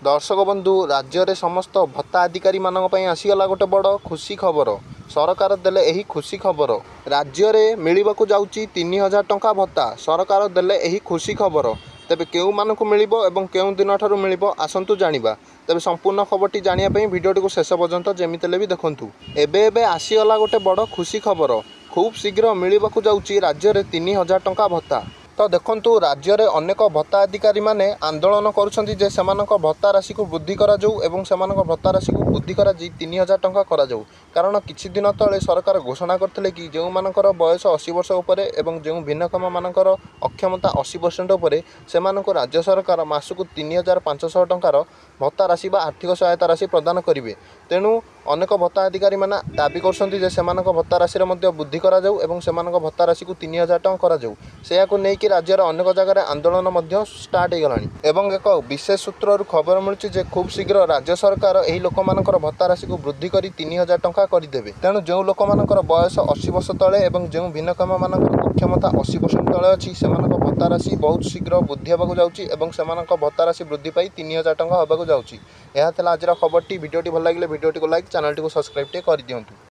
दर्शक बंधु राज्य रे समस्त भत्ता अधिकारी मानक पई आसीगला गोटे बड़ खुशी खबर। सरकार देले एही खुशी खबर। राज्य रे मिलिबाकू जाउची 3000 टंका भत्ता। सरकार देले एही खुशी खबर। तेबे केउ मानकू मिलिबो एवं केउ दिन ठारू मिलिबो आसंतु जानिबा। तेबे संपूर्ण खबरटी जानिया पई भिडियोटी को शेष पर्यंत जेमितेले भी देखंतु। एबे आसीगला गोटे बड़ खुशी खबर। खूब शीघ्र मिलिबाकू जाउची राज्य रे 3000 टंका भत्ता। तो देखंतु राज्य रे अनेक भत्ता अधिकारी माने आंदोलन करुछंती जे सेमानक भत्ता राशि को वृद्धि करा जाऊ एवं सेमानक भत्ता राशि को वृद्धि करा जी 3000 टंका करा जाऊ। कारण किछि दिन तले सरकार घोषणा करथिले कि जेउ मानकर बयस 80 वर्ष उपरे एवं जेउ भिन्नक्षम मानकर अक्षमता 80% उपरे सेमानक राज्य सरकार मासकु 3500 टंकार भत्ता राशि बा आर्थिक सहायता राशि प्रदान करिवे। तेणु अनेक भत्ता अधिकारी माने दाबी करछंती जे सेमानक भत्ता राशि रे मध्ये वृद्धि करा जाऊ एवं सेमानक भत्ता राशि को 3000 टंका करा जाऊ। सेयाको नै कि राज्यर अनेक जगह आंदोलन मध्य स्टार्ट हो गलानी एवं एक विशेष सूत्र खबर मिलुछि जे खूब शीघ्र राज्य सरकार एही लोक मानकर भत्ता राशि को वृद्धि करी 3000 टंका करदेवे। तेणु जो लोक मानकर बयस 80 वर्ष तले एवं जो भिन्नक्षम मानकर अक्षमता 80% तले अछि सेमानक भत्ता राशि बहुत शीघ्र वृद्धि हेबाकू जाउछि एवं सेमानक भत्ता राशि वृद्धि पाई 3000 टंका हेबाकू जाउछि। एहा थला आजर खबरटी। भिडियोटी भल लागिले भिडियोटी को लाइक, चैनल टी को सब्सक्राइब टे कर दियंतु।